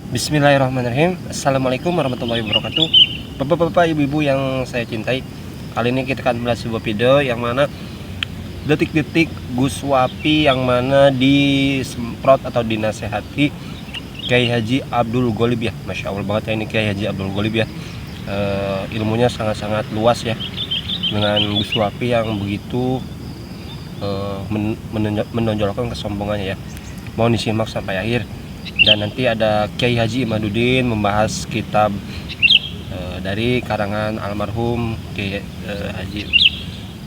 Bismillahirrahmanirrahim. Assalamualaikum warahmatullahi wabarakatuh. Bapak-bapak, ibu-ibu yang saya cintai, kali ini kita akan melihat sebuah video yang mana detik-detik Gus Wapi yang mana disemprot atau dinasehati Kiai Haji Abdul Gholib ya. Masya Allah banget ya ini Kiai Haji Abdul Gholib ya. Ilmunya sangat-sangat luas ya, dengan Gus Wapi yang begitu menonjolkan kesombongannya ya. Mohon disimak sampai akhir. Dan nanti ada Kiai Haji Imaduddin membahas kitab dari karangan almarhum Kiai Haji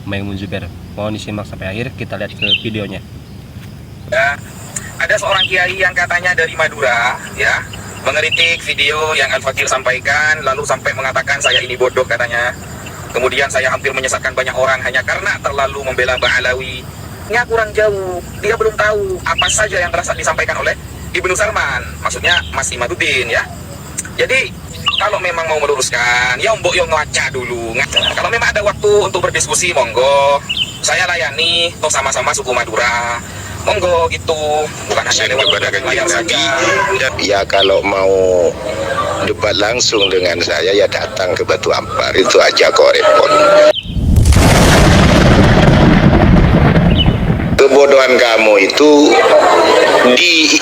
Maimun Zubair. Mohon disimak sampai akhir, kita lihat ke videonya. Ya, ada seorang kiai yang katanya dari Madura, ya, mengeritik video yang Al-Fakir sampaikan, lalu sampai mengatakan saya ini bodoh katanya. Kemudian saya hampir menyesatkan banyak orang hanya karena terlalu membela Ba'alawi. Nya kurang jauh, dia belum tahu apa saja yang berasal disampaikan oleh Ibnu Salman, maksudnya Mas Imaduddin ya. Jadi kalau memang mau meluruskan, ya mbok yo ngaca dulu. Kalau memang ada waktu untuk berdiskusi, monggo. Saya layani, toh sama-sama suku Madura. Monggo gitu, bukan hanya lewat layar saja. Ya kalau mau debat langsung dengan saya ya datang ke Batu Ampar, itu aja kok repot. Kebodohan kamu itu di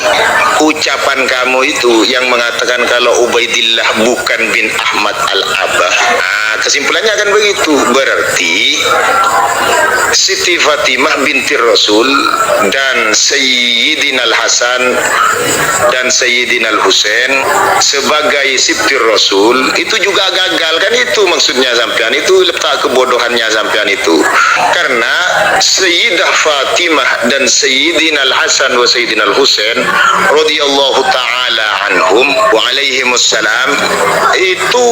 ucapan kamu itu yang mengatakan kalau Ubaidillah bukan bin Ahmad al-Abah. Nah, kesimpulannya akan begitu. Berarti Siti Fatimah binti Rasul dan Sayyidina Al-Hasan dan Sayyidina Al-Husain sebagai Sibti Rasul itu juga gagal, kan itu maksudnya sampean, itu letak kebodohannya sampean itu. Karena Sayyidah Fatimah dan Sayyidina Al-Hasan wa Sayyidina Al-Husain radhiyallahu taala anhum wa alaihimussalam itu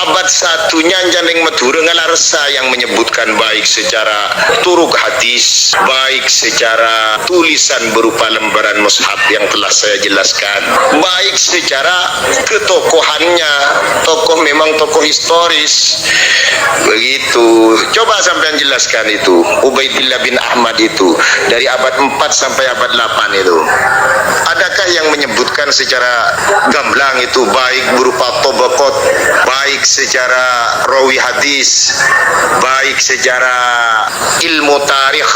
abad satunya Janeng Madura ngalarsa yang menyebutkan baik secara turuk hadis, baik secara tulisan berupa lembaran mushaf yang telah saya jelaskan, baik secara ketokohannya, tokoh memang tokoh historis begitu. Coba sampean jelaskan itu Ubaidillah bin Ahmad itu dari abad 4 sampai abad 8 itu, adakah yang menyebutkan secara gamblang itu baik berupa tobakot, baik secara rawi hadis, baik secara ilmu tarikh,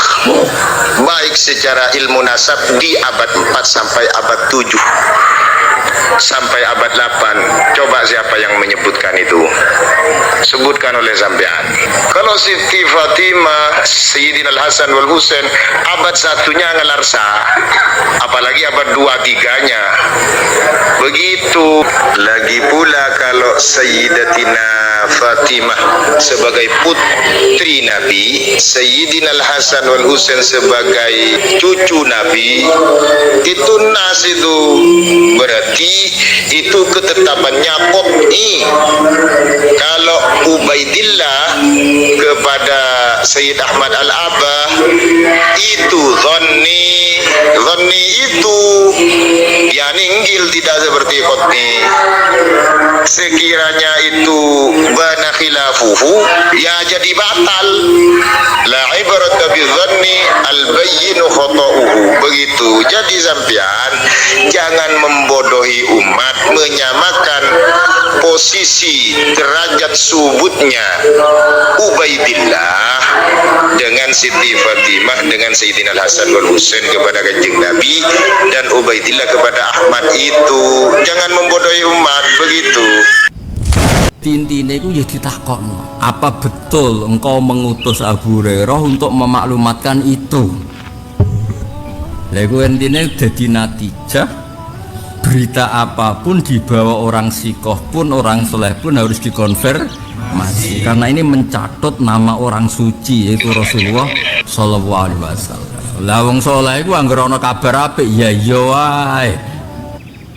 baik secara ilmu nasab di abad 4 sampai abad 7 sampai abad 8. Coba siapa yang menyebutkan itu? Sebutkan oleh sampean. Kalau Siti Fatimah, Sayyidina Al-Hasan wal Husain abad satunya ngalarsa, apalagi abad 2-3-nya. Begitu. Lagi pula kalau Sayyidatina Fatimah sebagai putri Nabi, Sayyidina Al-Hasan wal Husain sebagai cucu Nabi, itu nas itu. Berarti itu ketetapannya qat'i. Kalau Ubaidillah kepada Sayyid Ahmad Al-Abah itu dhanni itu ya ninggil, tidak seperti qat'i. Sekiranya itu bana khilafuhu ya jadi batal. La ibrata bi dhanni al-bayyin khata'uhu. Begitu. Jadi sampean jangan membodohi umat, menyamakan posisi derajat subutnya Ubaidillah dengan Siti Fatimah dengan Sayyidina Al-Hasan wal Husain kepada Kanjeng Nabi dan Ubaidillah kepada Ahmad itu. Jangan membodohi umat begitu. Intinya itu ya ditakokno, apa betul engkau mengutus Abu Hurairah untuk memaklumatkan itu? Lalu intinya jadi natijah berita apapun dibawa orang sikoh pun, orang soleh pun harus dikonfirmasi, karena ini mencatut nama orang suci yaitu Rasulullah Shallallahu Alaihi Wasallam. Lah wong soleh itu anggar ana kabar apik ya iya wae.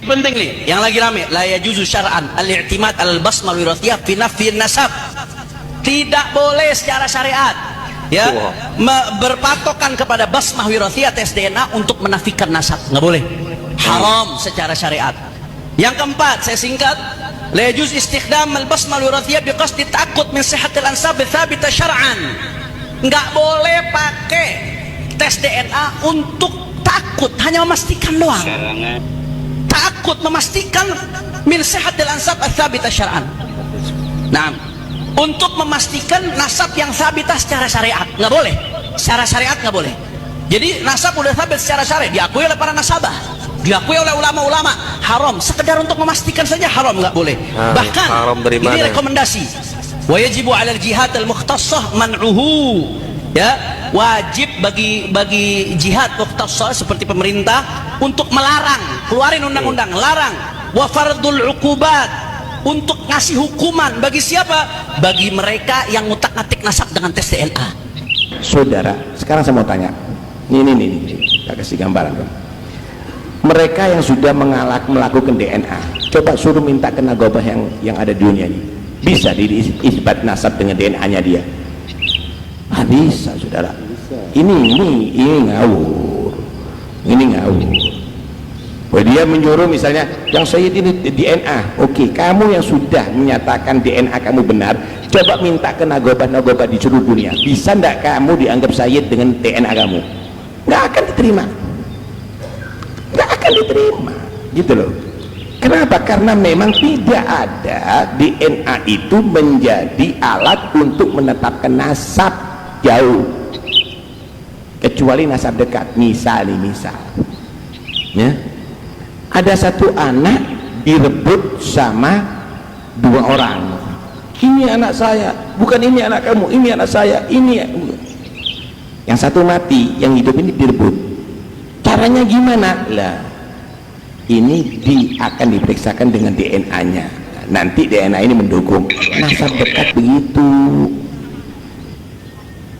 Penting nih, yang lagi rame, la yajuzu syar'an al-i'timad al-basmah wirathiyah fi nafi nasab. Tidak boleh secara syariat ya berpatokan kepada basmah wirathiyah tes DNA untuk menafikan nasab, nggak boleh, haram secara syariat. Yang keempat, saya singkat, la yajuz istikhdam al-basmah wirathiyah biqasdi ta'aqqud min sihhatil ansab tsabita syar'an. Nggak boleh pakai tes DNA untuk takut, hanya memastikan doang. ta'akud, memastikan min sihatil ansab ats-tsabitah syar'an. Nah, untuk memastikan nasab yang sabitah secara syariat, nggak boleh. Secara syariat nggak boleh. Jadi nasab udah sabit secara syariat, diakui oleh para nasabah, diakui oleh ulama-ulama, haram. Sekedar untuk memastikan saja haram, nggak boleh. Bahkan haram dari ini mana? rekomendasi. Wa yajibu 'alal jihad al-mukhtassah man'uhu. Ya, wajib bagi jihad mukhtassah seperti pemerintah untuk melarang, keluarin undang-undang, larang. Wa fardul 'uqubat, untuk ngasih hukuman bagi siapa? Bagi mereka yang ngutak-ngatik nasab dengan tes DNA. Saudara, sekarang saya mau tanya, ini, saya kasih gambaran. Mereka yang sudah melakukan DNA, coba suruh minta ke nagobah yang ada di dunia ini, bisa diisbat nasab dengan DNA-nya dia? Bisa, saudara. Ini ngawur, dia menyuruh misalnya yang saya ini DNA, oke, kamu yang sudah menyatakan DNA kamu benar, coba minta ke nagobah di seluruh dunia, bisa enggak kamu dianggap Sayyid dengan DNA kamu? Nggak akan diterima, gitu loh. Kenapa? Karena memang tidak ada DNA itu menjadi alat untuk menetapkan nasab jauh, kecuali nasab dekat. Misal ya, ada satu anak direbut sama dua orang, ini anak saya, bukan ini anak kamu, ini anak saya, ini yang satu mati, yang hidup ini direbut. Caranya gimana lah? Ini akan diperiksakan dengan DNA-nya. Nanti DNA ini mendukung nasab dekat, begitu.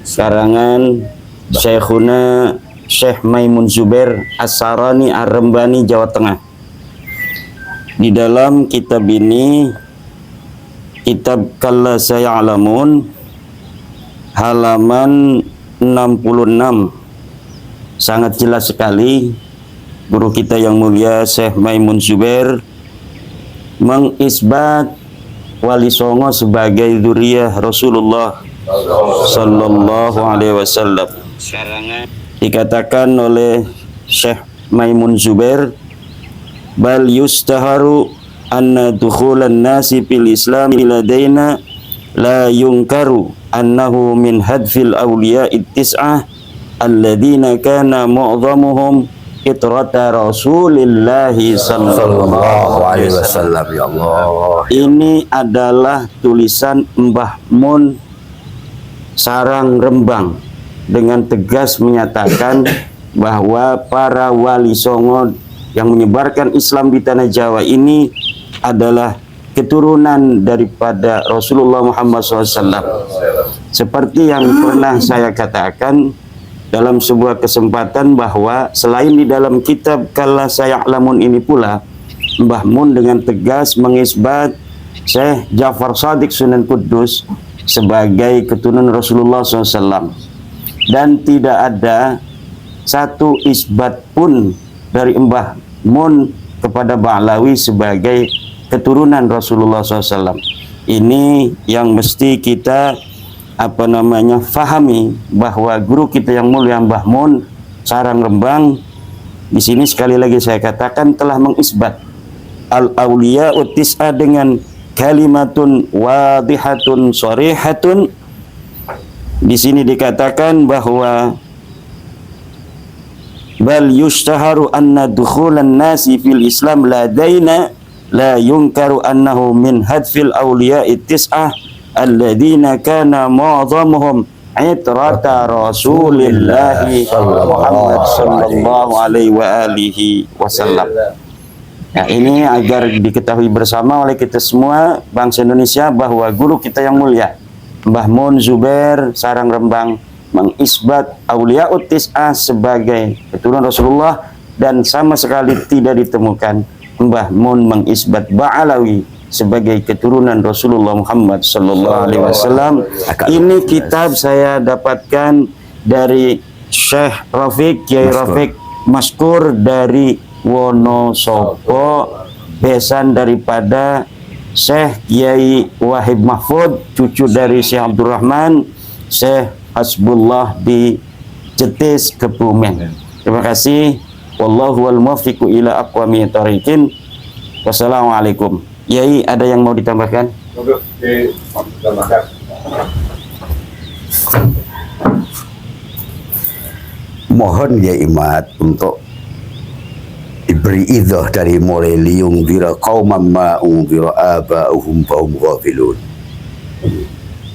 Karangan Syekhuna Syekh Maimun Zubair As-Sarani Ar-Rembani, Jawa Tengah. Di dalam kitab ini, kitab Kalla Saya'lamun, halaman 66, sangat jelas sekali guru kita yang mulia Syekh Maimun Zubair mengisbat Wali Songo sebagai dzurriyyah Rasulullah sallallahu alaihi wasallam. Dikatakan oleh Syekh Maimun Zubair, bal yustaharu anna dukhulan nasi fil islam ladaina la yunkaru annahu min hadfil awliya ittis'ah alladzina kana mu'dhamuhum itrata Rasulillahi sallallahu alaihi wasallam. Ya Allah, ini adalah tulisan Mbah Mun Sarang Rembang dengan tegas menyatakan bahwa para wali songo yang menyebarkan Islam di tanah Jawa ini adalah keturunan daripada Rasulullah Muhammad SAW. Seperti yang pernah saya katakan dalam sebuah kesempatan, bahwa selain di dalam kitab Kalla Saya'lamun ini pula, Mbah Mun dengan tegas mengisbat Syekh Ja'far Shadiq Sunan Kudus sebagai keturunan Rasulullah SAW, dan tidak ada satu isbat pun dari Mbah Mun kepada Ba'lawi sebagai keturunan Rasulullah SAW. Ini yang mesti kita fahami, bahwa guru kita yang mulia Mbah Mun Sarang Rembang di sini sekali lagi saya katakan telah mengisbat al-auliya uttis'a dengan kalimatun wadihatun sharihatun. Di sini dikatakan bahwa bal yushtaharu anna dukhulan nasi fil islam ladaina la yunkaru annahu min hadfil awliya ittis'ah alladzina kana mu'dhamuhum itrata Rasulillahi Muhammad sallallahu alaihi wa alihi wasallam. Nah, ini agar diketahui bersama oleh kita semua bangsa Indonesia bahwa guru kita yang mulia Mbah Mun Zubair Sarang Rembang mengisbat Auliyaut Tis'ah sebagai keturunan Rasulullah, dan sama sekali tidak ditemukan Mbah Mun mengisbat Ba'alawi sebagai keturunan Rasulullah Muhammad sallallahu alaihi wasallam. Ini kitab saya dapatkan dari Syekh Rafiq, Kiai Rafiq Maskur dari Wonosobo, besan daripada Syekh Kiai Wahib Mahfud, cucu dari Syekh Abdurrahman, Syekh Hasbullah di Jetis, Kebumen. Terima kasih. wallahu wal muwaffiqu ila aqwamit thoriqin. Wassalamualaikum. Yai, ada yang mau ditambahkan? Mohon ya Imat untuk diberi idah dari mulai liung dira qauman ma ungdira aba'uhum fahum ghafilun,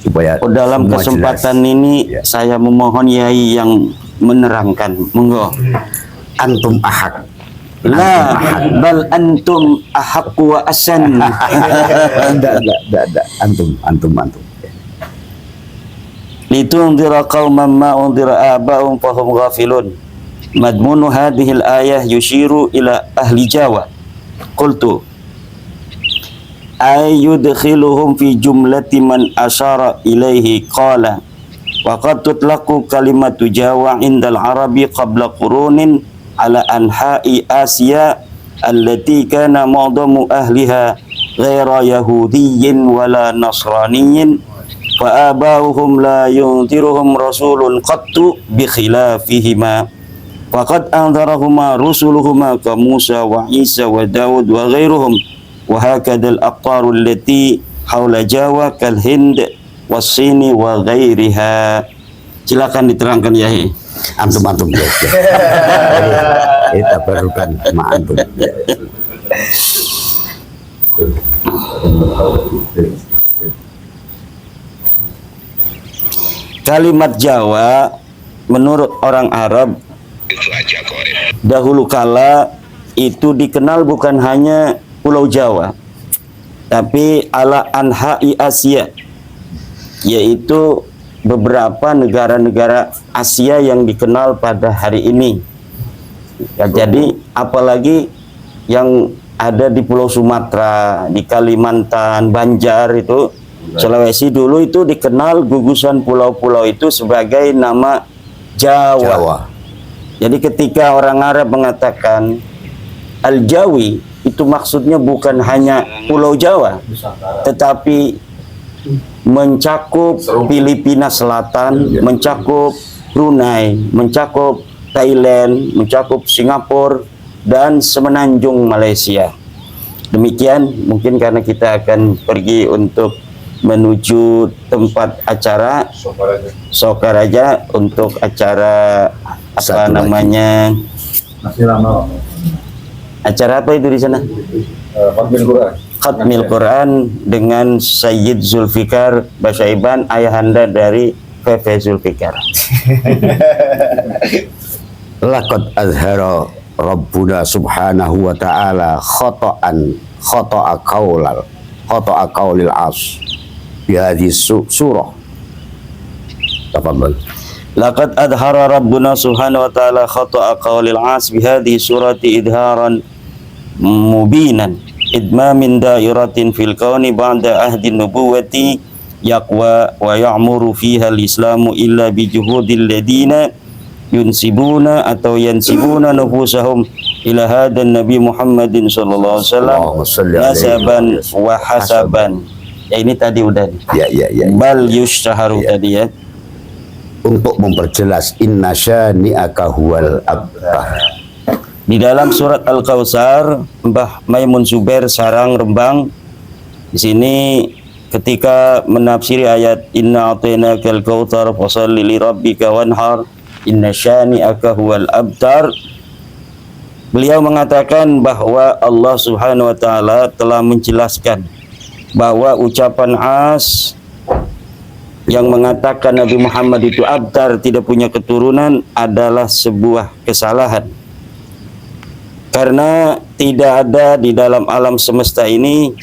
supaya Dalam semua kesempatan jelas. ini Ya. saya memohon Yai yang menerangkan. Monggo. Antum ahak. La bal antum ahaqqu wa asan. Enggak. Antum. Litundira qauman ma undira aba'um fahum ghafilun. Madmunu hadhihi al-ayah yushiru ila ahli Jawa. Qultu ay yudkhiluhum fi jumlati man asyara ilaihi qala wa qad tutlaqu kalimatu Jawa indal Arabi qabla qurunin ala anha'i Asia allati kana mu'dhamu ahliha ghaira yahudiyyin wala nasraniyyin fa abauhum la yuntiruhum rasulun qattu bi khilafihima faqad anzarahuma rusuluhuma ka Musa wa Isa wa Daud wa ghairuhum wa hakadha al-aqtaru allati hawla Jawa kal Hind was-Sini wa ghairiha. Silakan diterangkan Yai. Antum ya. Kita perlukan sama antum. Kalimat Jawa menurut orang Arab dahulu kala itu dikenal bukan hanya Pulau Jawa, tapi ala anha'i Asia, yaitu beberapa negara-negara Asia yang dikenal pada hari ini. Ya, jadi apalagi yang ada di Pulau Sumatera, di Kalimantan, Banjar itu, Sulawesi dulu itu dikenal gugusan pulau-pulau itu sebagai nama Jawa. Jadi ketika orang Arab mengatakan Al-Jawi, itu maksudnya bukan hanya Pulau Jawa, tetapi mencakup Filipina Selatan, mencakup Brunei, mencakup Thailand, mencakup Singapura, dan semenanjung Malaysia. Demikian, mungkin karena kita akan pergi untuk menuju tempat acara Sokaraja untuk acara apa namanya? Acara apa itu di sana? Khatmil Quran dengan Sayyid Zulfikar Basyaiban, ayahanda dari Fefe Zulfikar. Laqad azhara Rabbuna subhanahu wa ta'ala khata'a qaulil as fi hadhihi surah. Tafadhal. Laqad adhara Rabbuna subhanahu wa ta'ala khata'a qaulil as bi hadhihi surati idharan mubinan idmamin dairatin fil kauni ba'da ahdi nubuwati yaqwa wa ya'muru fiha al-islamu illa bi juhudil ladina yunsibuna atau yansibuna nufusahum ila hadan Nabi Muhammadin sallallahu alaihi wasallam nasaban wa hasaban. Ya ini tadi udah. Ya. Bal yushtaharu tadi ya. Untuk memperjelas inna syani'aka huwal abtar. Di dalam surat Al-Kautsar, Mbah Maimun Zubair Sarang Rembang di sini ketika menafsiri ayat inna a'tainakal kautsar fashalli li rabbika wanhar inna syani'aka huwal abtar, beliau mengatakan bahwa Allah Subhanahu wa taala telah menjelaskan bahwa ucapan as yang mengatakan Nabi Muhammad itu abtar, tidak punya keturunan, adalah sebuah kesalahan. Karena tidak ada di dalam alam semesta ini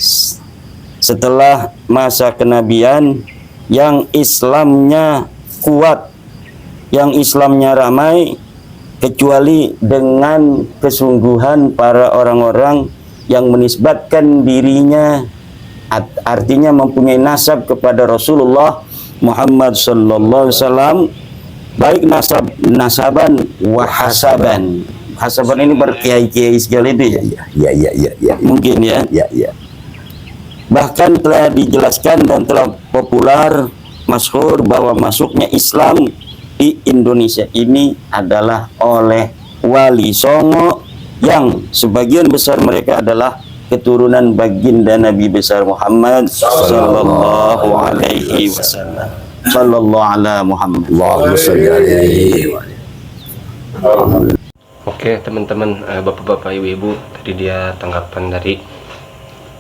setelah masa kenabian yang Islamnya kuat, yang Islamnya ramai, kecuali dengan kesungguhan para orang-orang yang menisbatkan dirinya, artinya mempunyai nasab kepada Rasulullah Muhammad sallallahu alaihi wasallam, baik nasaban wa hasaban. Hasaban ini berkiai-kiai segala itu ya. Ya. Mungkin ya. Ya. Bahkan telah dijelaskan dan telah populer masyhur bahwa masuknya Islam di Indonesia ini adalah oleh Wali Songo yang sebagian besar mereka adalah keturunan baginda Nabi besar Muhammad sallallahu alaihi wasallam. Sallallahu ala Muhammad. Allahumma sholli alaihi. Oke teman-teman, bapak-bapak, ibu-ibu, tadi dia tanggapan dari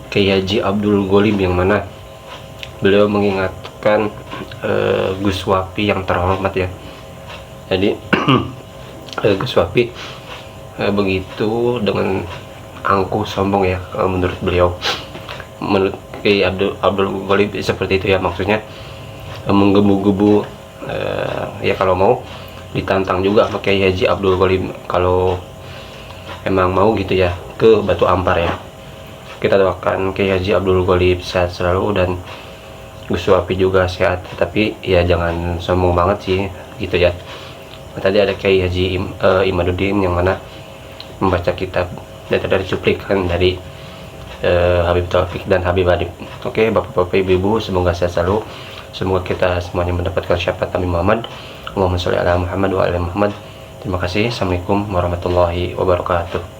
Kiai Haji Abdul Ghalib yang mana beliau mengingatkan Gus Wapi yang terhormat ya. Jadi Gus Wapi begitu dengan angkuh sombong ya, menurut beliau. Menurut Kiai Abdul Ghalib seperti itu ya, maksudnya menggebu-gebu ya kalau mau ditantang juga sama Kiai Haji Abdul Ghalib kalau emang mau gitu ya ke Batu Ampar ya. Kita doakan Kiai Haji Abdul Ghalib sehat selalu dan Gus Wapi juga sehat, tapi ya jangan sombong banget sih gitu ya. Tadi ada Kiai Haji Imaduddin yang mana membaca kitab dan ada cuplikan dari Habib Taufik dan Habib Adib. Oke bapak-bapak, ibu-ibu, semoga sehat selalu, semoga kita semuanya mendapatkan syafaat Nabi Muhammad. Allahumma sholli ala Muhammad wa ala Muhammad. Terima kasih. Assalamualaikum warahmatullahi wabarakatuh.